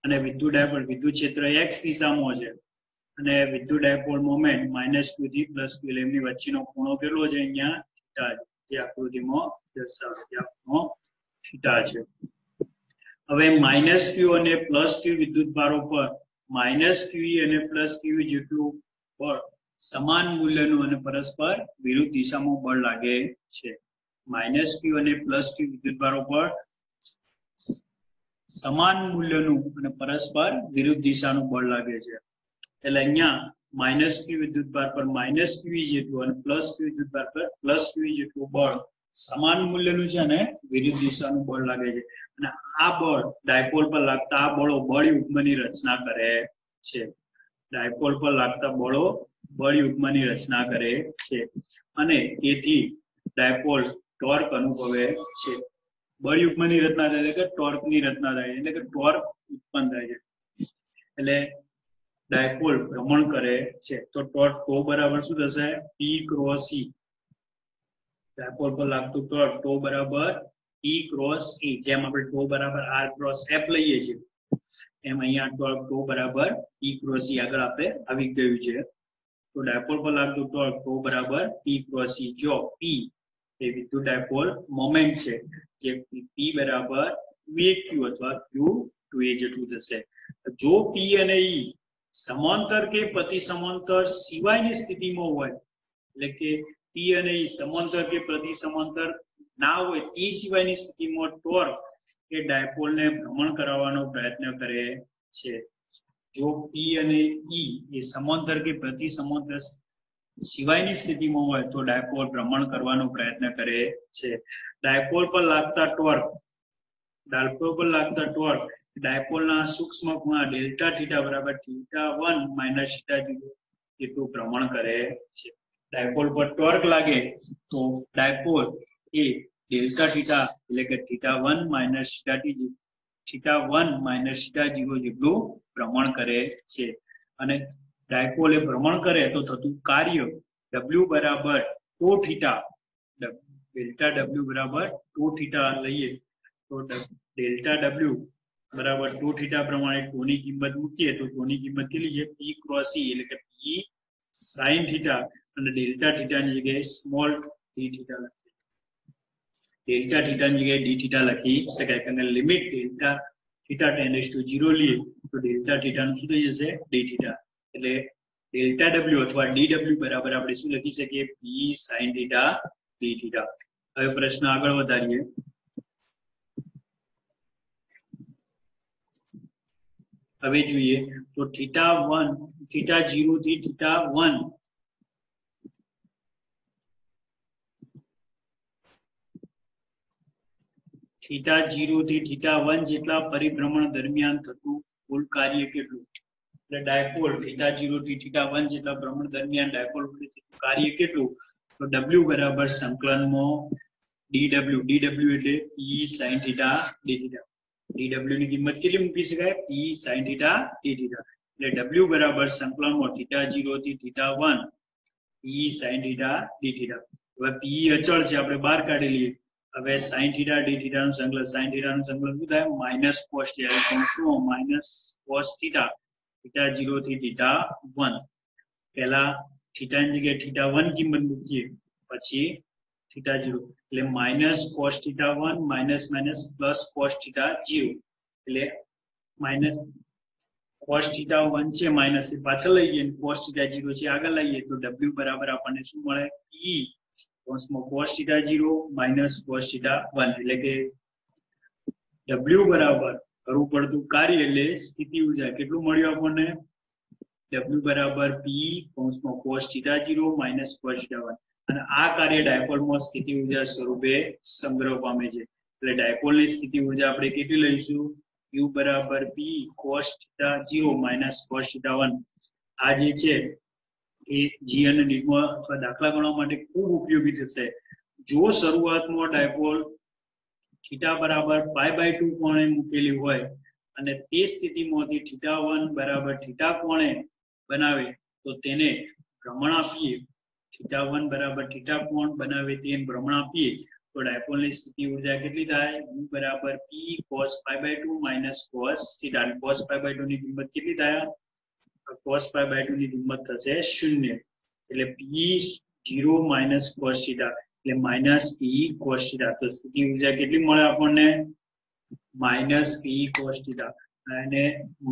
અને વિદ્યુત ડાયપોલ વિદ્યુત ક્ષેત્ર x દિશામાં છે અને વિદ્યુત ડાયપોલ મોમેન્ટ -Q થી +Q એટલે એમની વચ્ચેનો ખૂણો કેટલો છે અહીંયા થીટા જે આકૃતિમાં દર્શાવે છે આ ખૂણો થીટા છે હવે -Q અને +Q વિદ્યુતભારો પર -QE અને +QE જેટલું બળ સમાન મૂલ્યનું અને પરસ્પર વિરુદ્ધ દિશામાં બળ લાગે છે -Q અને +Q વિદ્યુતભારો પર સમાન મૂલ્યનું અને પરસ્પર વિરુદ્ધ દિશાનું બળ લાગે છે એટલે અહીંયા -Q વિદ્યુતભાર પર -QE જેટલું અને +Q વિદ્યુતભાર પર +QE જેટલું બળ સમાન મૂલ્યનું છે અને વિરુદ્ધ દિશાનું બળ લાગે છે અને આ બળ ડાયપોલ પર લાગતા આ બળો બળ યુગ્મની રચના કરે છે ડાયપોલ પર લાગતા બળો બળ યુગ્મની રચના કરે છે અને તેથી ડાયપોલ ટોર્ક અનુભવે છે બળ યુગ્મની રચના થાય એટલે કે ટોર્કની રચના થાય એટલે કે ટોર્ક ઉત્પન્ન થાય છે એટલે ડાયપોલ ભ્રમણ કરે છે તો ટોર્ક ટો બરાબર શું થશે P × E ડાયપોલ પર લાગતું ટોર્ક ટો બરાબર P × E જેમ આપણે ટો બરાબર R × F લઈએ છીએ એમ અહીંયા ટોર્ક ટો બરાબર P × E આગળ આપણે આવી ગયું છે તો ડાયપોલ પર લાગતું ટોર્ક ટો બરાબર P × E જો P એ વિદ્યુત ડાયપોલ મોમેન્ટ છે જે P બરાબર 2q અથવા q2a જેટલું થશે જો P અને E સમાંતર કે પ્રતિ સમાંતર સિવાયની સ્થિતિમાં હોય એટલે કે P અને E સમાંતર કે પ્રતિ સમાંતર ના હોય તે સિવાયની સ્થિતિમાં ટોર્ક એ ડાયપોલને ભ્રમણ કરાવવાનો પ્રયત્ન કરે છે જો P અને E એ સમાંતર કે પ્રતિ સમાંતર સિવાયની સ્થિતિમાં હોય તો ડાયપોલ ભ્રમણ કરવાનો પ્રયત્ન કરે છે ડાયપોલ પર લાગતા ટોર્ક ડાયપોલના સૂક્ષ્મ ખૂણા ડેલ્ટા થીટા બરાબર θ1 - θ0 એટલું ભ્રમણ કરે છે ડાયપોલ પર ટોર્ક લાગે તો ડાયપોલ એ ડેલ્ટા થીટા એટલે કે θ1 - θ0 જેટલું ભ્રમણ કરે છે અને ડાયપોલ એ ભ્રમણ કરે તો થતું કાર્ય W બરાબર ટો થીટા ડેલ્ટા W બરાબર ટો થીટા લઈએ તો ડેલ્ટા W બરાબર ટો થીટા પ્રમાણે ટોની કિંમત મૂકીએ તો ટોની કિંમત કેટલી છે P × E એટલે કે P sin θ અને ડેલ્ટા થીટા ની જગ્યાએ સ્મોલ d થીટા લખીએ डेल्टा थीटा ની જગ્યાએ ડી થીટા લખી શકાય કારણ કે limit delta theta tends to 0 લઈએ તો ડેલ્ટા થીટા નું શું થઈ જશે ડી થીટા એટલે ડેલ્ટા ડબલ્યુ અથવા ડી ડબલ્યુ બરાબર આપણે શું લખી શકીએ p sin theta D theta હવે પ્રશ્ન આગળ વધારીએ હવે જોઈએ તો થીટા 1 થીટા 0 થી થીટા 1 थीटा 0 થી थीटा 1 જેટલા પરિભ્રમણ દરમિયાન થતું કુલ કાર્ય કેટલું એટલે ડાયપોલ थीटा 0 થી थीटा 1 જેટલા ભ્રમણ દરમિયાન ડાયપોલ વડે થતું કાર્ય કેટલું તો w બરાબર સંકલનમાં dw dw એટલે p sin θ d θ dw ની કિંમત કેટલી મૂકી શકાય p sin θ d θ એટલે w બરાબર સંકલનમાં थीटा 0 થી थीटा 1 p sin θ d θ હવે p અચળ છે આપણે બહાર કાઢી લઈએ હવે sin θ d θ નું સંકલન sin θ નું સંકલન શું થાય માઈનસ cos θ એટલે શું માઈનસ cos θ θ 0 થી θ 1 પહેલા θ ની જગ્યાએ θ 1 કિંમત મૂકીએ પછી θ 0 એટલે minus cos θ 1 minus minus plus cos θ 0 એટલે માઈનસ cos θ 1 છે માઈનસ એ પાછળ લઈએ cos θ 0 છે આગળ લઈએ તો w બરાબર આપણને શું મળે e cos θ 0 minus cos θ 1 એટલે કે w બરાબર કરવું પડતું કાર્ય એટલે સ્થિતિ ઊર્જા કેટલું મળ્યું આપણને w બરાબર p cos θ 0 minus cos θ 1 અને આ કાર્ય ડાયપોલમાં સ્થિતિ ઊર્જા સ્વરૂપે સંગ્રહ પામે છે એટલે ડાયપોલની સ્થિતિ ઊર્જા આપણે કેટલી લઈશું u બરાબર p cos θ 0 minus cos θ 1 આ જે છે એ જી અને નીટમાં અથવા દાખલા ગણવા માટે ખૂબ ઉપયોગી થશે જો શરૂઆતમાં ડાયપોલ થીટા બરાબર π/2 કોણે મૂકેલી હોય અને તે સ્થિતિમાંથી થીટા 1 બરાબર થીટા કોણે બનાવે તો તેને ભ્રમણ આપીએ થીટા 1 બરાબર થીટા કોણ બનાવે તેને ભ્રમણ આપીએ તો ડાયપોલની સ્થિતિ ઊર્જા કેટલી થાય u બરાબર p cos π/2 minus cos θ cos π/2 ની કિંમત કેટલી થાય cos π/2 ની કિંમત થશે 0 એટલે p0 minus cos θ એટલે minus p cos θ તો સ્થિતિ ઊર્જા કેટલી મળે આપણને minus p cos θ અને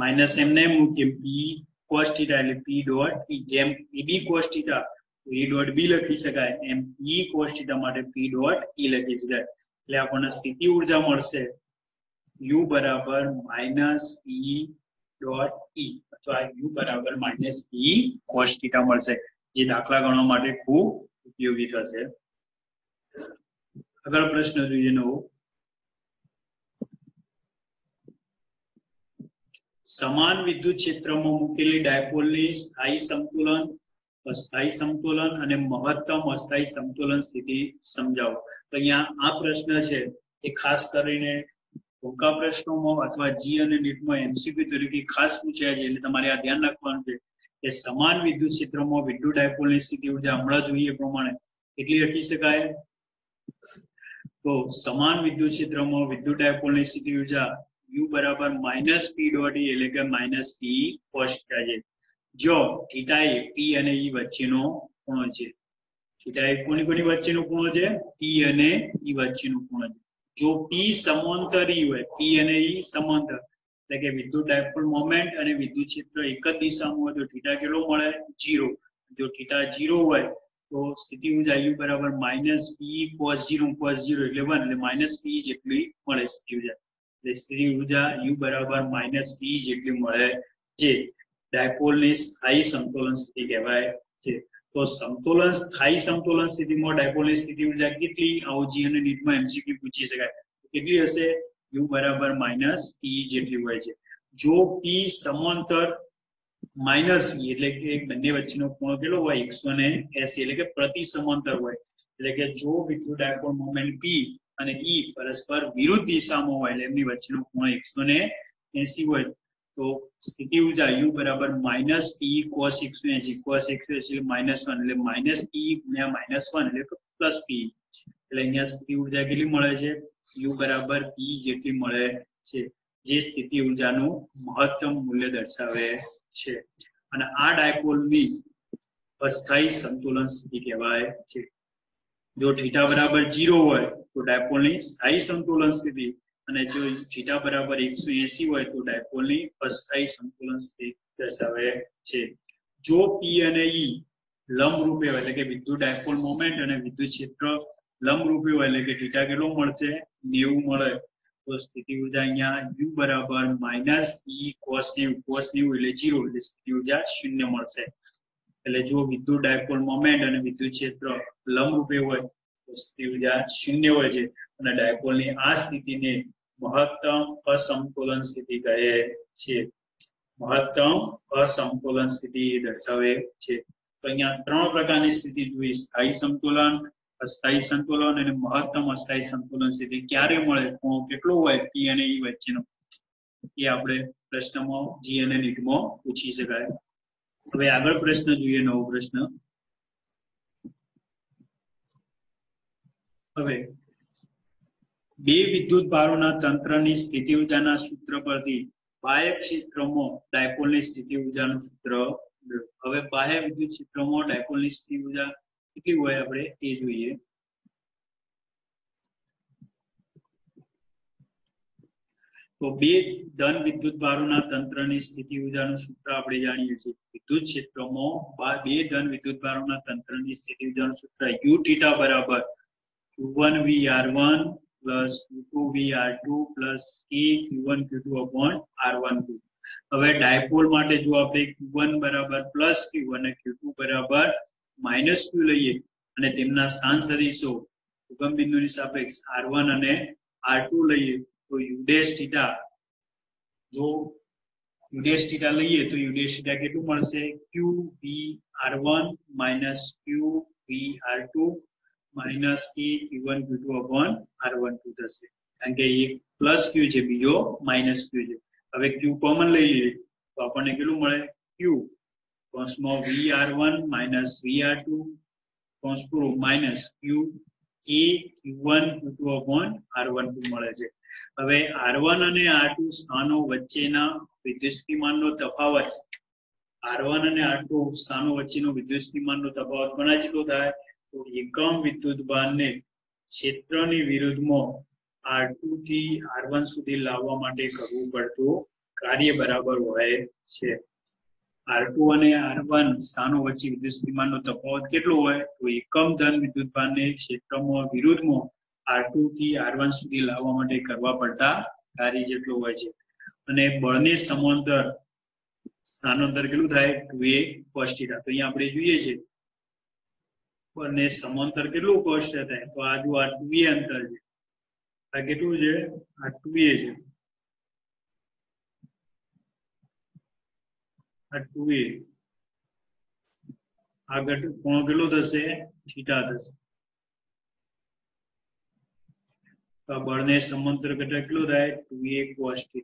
minus એમને મૂકીએ p cos θ એટલે p dot e જેમ pb cos θ e dot b લખી શકાય એમ p cos θ માટે p dot e લખી શકાય એટલે આપણને સ્થિતિ ઊર્જા મળશે u બરાબર minus p dot e અથવા u બરાબર minus p cos θ મળશે જે દાખલા ગણવા માટે ખૂબ ઉપયોગી થશે આગળ પ્રશ્ન જોઈએ નવો સમાન વિદ્યુત ક્ષેત્રમાં મૂકેલી ડાયપોલની સ્થાયી સમતોલન અસ્થાયી સમતોલન અને મહત્તમ અસ્થાયી સમતોલન સ્થિતિ સમજાવો તો અહીંયા આ પ્રશ્ન છે એ ખાસ કરીને ટૂંકા પ્રશ્નોમાં અથવા જી અને નીટમાં એમસીક્યુ તરીકે ખાસ પૂછાય છે એટલે તમારે આ ધ્યાન રાખવાનું છે કે સમાન વિદ્યુત ક્ષેત્રમાં વિદ્યુત ડાયપોલની સ્થિતિ ઊર્જા હમણાં જોઈએ પ્રમાણે કેટલી લખી શકાય તો સમાન વિદ્યુત ક્ષેત્રમાં વિદ્યુત ડાયપોલની સ્થિતિ ઊર્જા u બરાબર minus p dot e એટલે કે minus p cos θ છે જો θ એ p અને e વચ્ચેનો ખૂણો છે θ એ કોની વચ્ચેનો ખૂણો છે p અને e વચ્ચેનો ખૂણો છે જો p સમાંતર e હોય p અને e સમાંતર એટલે કે વિદ્યુત ડાયપોલ મોમેન્ટ અને વિદ્યુત ક્ષેત્ર એક જ દિશામાં હોય તો θ કેટલો મળે 0 જો θ 0 હોય તો સ્થિતિ ઊર્જા u બરાબર minus p cos 0 એટલે 1 એટલે minus p જેટલી મળે સ્થિતિ ઊર્જા એટલે સ્થિતિ ઊર્જા u બરાબર minus p જેટલી મળે છે ડાયપોલની સ્થાયી સમતોલન સ્થિતિ કહેવાય છે તો સમતોલન સ્થાયી સમતોલન સ્થિતિમાં ડાયપોલની સ્થિતિ ઊર્જા કેટલી આવું જી અને નીટમાં એમસીક્યુ પૂછી શકાય કેટલી હશે u બરાબર minus p જેટલી હોય છે જો p સમાંતર minus e એટલે કે બંને વચ્ચેનો ખૂણો કેટલો હોય 180 એટલે કે પ્રતિ સમાંતર હોય એટલે કે જો વિદ્યુત ડાયપોલ મોમેન્ટ p અને e પરસ્પર વિરુદ્ધ દિશામાં હોય એટલે એમની વચ્ચેનો ખૂણો 180 હોય તો સ્થિતિ ઊર્જા u બરાબર minus p cos 180 cos 180 minus 1 એટલે minus p ગુણ્યા minus 1 એટલે plus p એટલે અહીંયા સ્થિતિ ઊર્જા કેટલી મળે છે u બરાબર p જેટલી મળે છે જે સ્થિતિ ઊર્જાનું મહત્તમ મૂલ્ય દર્શાવે છે અને આ ડાયપોલની અસ્થાયી સંતુલન સ્થિતિ કહેવાય છે જો થીટા બરાબર 0 હોય તો ડાયપોલની સ્થાયી સંતુલન સ્થિતિ, અને જો થીટા બરાબર 180 હોય તો ડાયપોલની અસ્થાયી સંતુલન સ્થિતિ દર્શાવે છે. જો પી અને ઈ લંબરૂપે હોય એટલે કે વિદ્યુત ડાયપોલ મોમેન્ટ અને વિદ્યુત ક્ષેત્ર લંબરૂપે હોય એટલે કે થીટા કેટલો મળશે 90 મળે તો સ્થિતિ ઉર્જા અહીંયા u બરાબર -e cos 90 એટલે 0 એટલે સ્થિતિ ઉર્જા 0 મળશે. એટલે જો વિદ્યુત ડાયપોલ મોમેન્ટ અને વિદ્યુત ક્ષેત્ર લંબરૂપે હોય તો સ્થિતિ ઉર્જા 0 હોય છે અને ડાયપોલની આ સ્થિતિને મહત્તમ અસમતોલન સ્થિતિ કહે છે. મહત્તમ અસમતોલન સ્થિતિ દર્શાવે છે. તો અહીંયા 3 પ્રકારની સ્થિતિ જોઈ: સ્થાયી સંતુલન, અસ્થાયી સંતુલન અને મહત્તમ અસ્થાયી સંતુલન સ્થિતિ. ક્યારે મળે, કેટલો હોય પી અને ઈ વચ્ચેનો, એ આપણે પ્રશ્નમાં જી અને નીટમાં પૂછી શકાય. હવે આગળ પ્રશ્ન જોઈએ, નવો પ્રશ્ન. હવે બે વિદ્યુત ભારોના તંત્રની સ્થિતિ ઉર્જાના સૂત્ર પરથી બાહ્ય ક્ષેત્રમાં ડાયપોલની સ્થિતિ ઉર્જાનું સૂત્ર. હવે બાહ્ય વિદ્યુત ક્ષેત્રમાં ડાયપોલની સ્થિતિ ઉર્જા કેટલી હોય આપણે એ જોઈએ. તો બે ધન વિદ્યુત ભારોના તંત્રની સ્થિતિ ઉર્જાનું સૂત્ર આપણે જાણીએ છીએ. વિદ્યુત ક્ષેત્રમાં બે ધન વિદ્યુત ભારોના તંત્રની સ્થિતિ ઉર્જાનું સૂત્ર u થીટા બરાબર q1 vr1 plus q2 vr2 plus k q1 q2 upon r12. હવે ડાયપોલ માટે જો આપણે q1 બરાબર પ્લસ q અને q2 બરાબર માઇનસ q લઈએ અને તેમના સ્થાન સદિશો ઉગમ બિંદુની સાપેક્ષ r1 અને r2 લઈએ તો u ડેશ થીટા, જો u ડેશ થીટા લઈએ તો u ડેશ થીટા કેટલું મળશે? q vr1 minus q vr2 minus k q1 q2 upon r12 થશે. કારણ કે એક પ્લસ q છે, બીજો માઇનસ q છે. હવે q કોમન લઈ લઈએ તો આપણને કેટલું મળે? q કૌંસમાં vr1 minus vr2 કૌંસ પૂરો minus q k q1 q2 upon r12 મળે છે. હવે r1 અને r2 સ્થાનો વચ્ચેના વિદ્યુતસ્થિતિમાનનો તફાવત, r1 અને r2 સ્થાનો વચ્ચેનો વિદ્યુતસ્થિતિમાનનો તફાવત કોના જેટલો થાય? તો એકમ વિદ્યુતભારને ક્ષેત્રની વિરુદ્ધમાં r2 થી r1 સુધી લાવવા માટે કરવું પડતું કાર્ય બરાબર હોય છે. r2 અને r1 સ્થાનો વચ્ચે વિદ્યુતસ્થિતિમાનનો તફાવત કેટલો હોય? તો એકમ ધન વિદ્યુતભારને ક્ષેત્રમાં વિરુદ્ધમાં r2 થી r1 સુધી લાવવા માટે કરવા પડતા કાર્ય જેટલો હોય છે. અને બળને સમાંતર સ્થાનાંતર કેટલું થાય? 2a cos θ. તો અહીંયા આપણે જોઈએ છે બળને સમાંતર કેટલું cos θ થાય? તો આ જો આ 2a અંતર છે, આ કેટલું છે? આ 2a છે, આ 2a. આ કોણ કેટલો થશે? થીટા થશે. તો બળને સમાંતર ઘટક કેટલો થાય? 2a cos θ.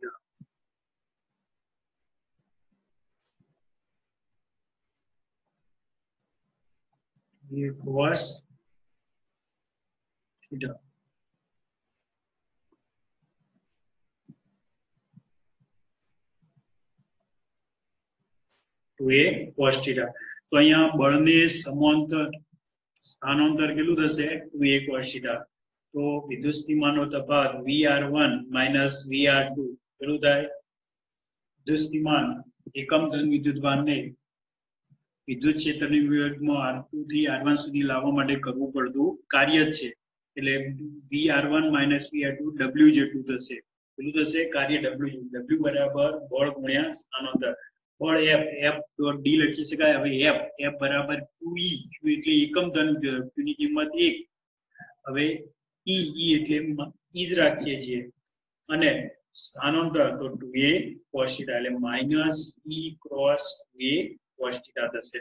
cos θ. તો અહીંયા બળને સમાંતર સ્થાનાંતર કેટલું થશે? 2a cos θ. તો વિદ્યુતસ્થિતિમાનનો તફાવત vr1 minus vr2 કેટલું થાય? વિદ્યુતસ્થિતિમાન એકમ ધન વિદ્યુતભારને વિદ્યુત ક્ષેત્રની વિરુદ્ધમાં r2 થી r1 સુધી લાવવા માટે કરવું પડતું કાર્ય છે. એટલે vr1 minus vr2 w જેટલું થશે. કેટલું થશે? કાર્ય w બરાબર બળ ગુણ્યા સ્થાનાંતર. બળ f ડોટ d લખી શકાય. હવે f બરાબર qe, q એટલે એકમ ધન વિદ્યુત, q ની કિંમત 1. હવે e એટલે e જ રાખીએ છીએ અને સ્થાનાંતર તો 2a cos θ એટલે minus e cross 2a cos θ થશે.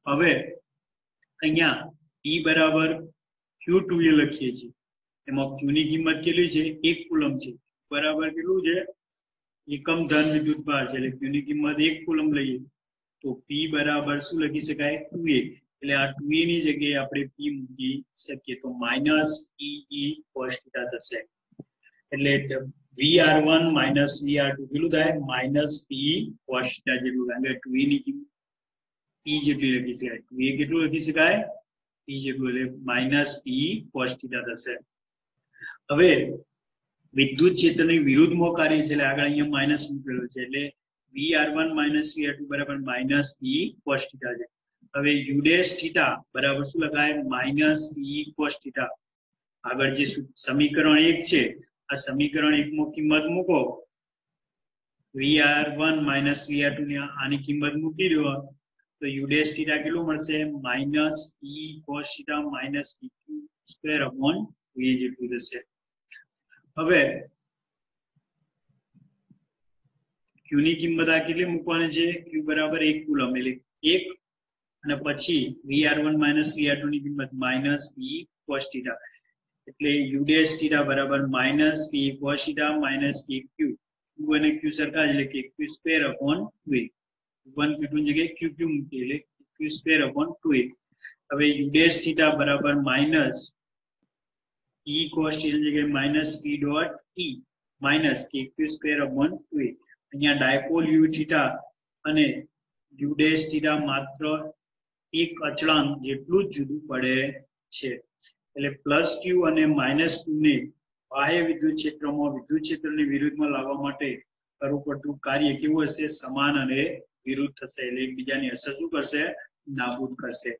હવે અહીંયા e બરાબર q2a લખીએ છીએ. એમાં q ની કિંમત કેટલી છે? 1 કુલમ છે. બરાબર કેટલું છે? એકમ ધન વિદ્યુતભાર છે એટલે q ની કિંમત 1 કુલમ લઈએ તો p બરાબર શું લખી શકાય? 2a. એટલે આ 2a ની જગ્યાએ આપણે p મૂકી શકીએ તો minus e cos θ થશે. એટલે vr1 minus vr2 કેટલું થાય? minus p cos θ જેટલું. કારણ કે 2a ની કિંમત p જેટલી લખી શકાય. 2a કેટલું લખી શકાય? પી જેટલું એટલે માઇનસ પી કોસ થીટા થશે. હવે વિદ્યુત ક્ષેત્રની વિરુદ્ધમાં કાર્ય છે એટલે આગળ અહીંયા માઇનસ મૂકેલું છે એટલે VR1 માઇનસ VR2 બરાબર માઇનસ પી કોસ થીટા છે. હવે યુ ડેશ થીટા બરાબર શું લખાય માઇનસ પી કોસ થીટા. આગળ જે સમીકરણ 1 છે આ સમીકરણ 1 માં કિંમત મૂકો VR1 માઇનસ VR2 ની આની કિંમત મૂકી દો તો યુ ડેશ થીટા કેટલું મળશે minus P cos theta minus PQ square upon V જેટલું થશે. હવે Q ની કિંમત આ કેટલી મૂકવાની છે Q બરાબર 1 કુલમ એટલે 1 અને પછી VR1 માઇનસ VR2 ની કિંમત માઇનસ પી કોસ થીટા એટલે યુ ડેશ થીટા બરાબર minus P cos theta minus PQ Q અને Q સરખા એટલે કે Q સ્ક્વેર અપોન 2 1 Q2 ની જગ્યાએ QQ મૂકી એટલે Q સ્ક્વેર અપોન 2. હવે યુ ડેશ થીટા બરાબર માઇનસ E cos θ ની જગ્યાએ minus P dot E minus KQ square upon 2. અહીંયા ડાયપોલ યુ થીટા અને યુ ડેશ થીટા માત્ર એક અચળાંક જેટલું જ જુદું પડે છે એટલે પ્લસ Q અને માઇનસ Q ને બાહ્ય વિદ્યુત ક્ષેત્રમાં વિદ્યુત ક્ષેત્રની વિરુદ્ધમાં લાવવા માટે કરવું પડતું કાર્ય કેવું હશે સમાન અને વિરુદ્ધ થશે એટલે એકબીજાની અસર શું કરશે નાબૂદ કરશે.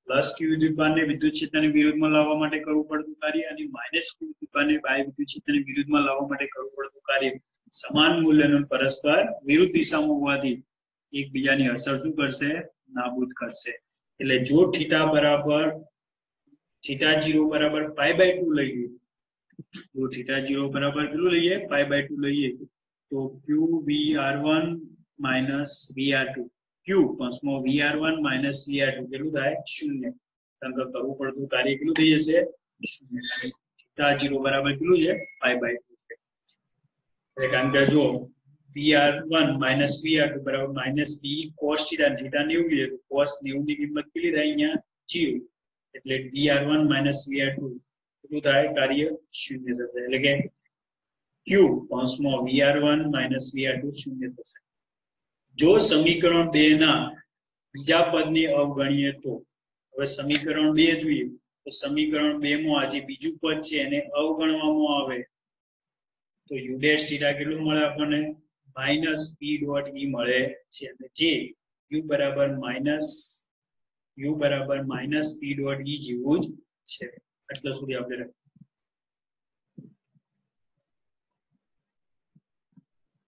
પ્લસ Q વિદ્યુતભારને વિદ્યુત ક્ષેત્રની વિરુદ્ધમાં લાવવા માટે કરવું પડતું કાર્ય અને માઇનસ Q વિદ્યુતભારને બાહ્ય વિદ્યુત ક્ષેત્રની વિરુદ્ધમાં લાવવા માટે કરવું પડતું કાર્ય સમાન મૂલ્યનું પરસ્પર વિરુદ્ધ દિશામાં હોવાથી એકબીજાની અસર શું કરશે નાબૂદ કરશે. એટલે જો થીટા બરાબર થીટા 0 બરાબર π/2 લઈએ જો થીટા 0 બરાબર કેટલું લઈએ π/2 લઈએ તો Q VR1 minus VR2 Q કૌંસમાં VR1 માઇનસ VR2 કેટલું થાય 0 કારણ કે કરવું પડતું કાર્ય કેટલું થઈ જશે 0. થીટા 0 બરાબર કેટલું છે π/2 છે એટલે કારણ કે જો VR1 માઇનસ VR2 બરાબર minus P cos theta theta 90 લે તો cos 90 ની કિંમત કેટલી થાય અહીંયા 0 એટલે VR1 માઇનસ VR2 કેટલું થાય કાર્ય 0 થશે એટલે કે Q કૌંસમાં VR1 માઇનસ VR2 0 થશે. જો સમીકરણ 2 ના બીજા પદને અવગણીએ તો હવે સમીકરણ 2 જોઈએ તો સમીકરણ 2 માં આ જે બીજું પદ છે એને અવગણવામાં આવે તો યુ ડેશ થીટા કેટલું મળે આપણને માઇનસ P ડોટ E મળે છે અને જે U બરાબર માઇનસ P ડોટ E જેવું જ છે. આટલા સુધી આપણે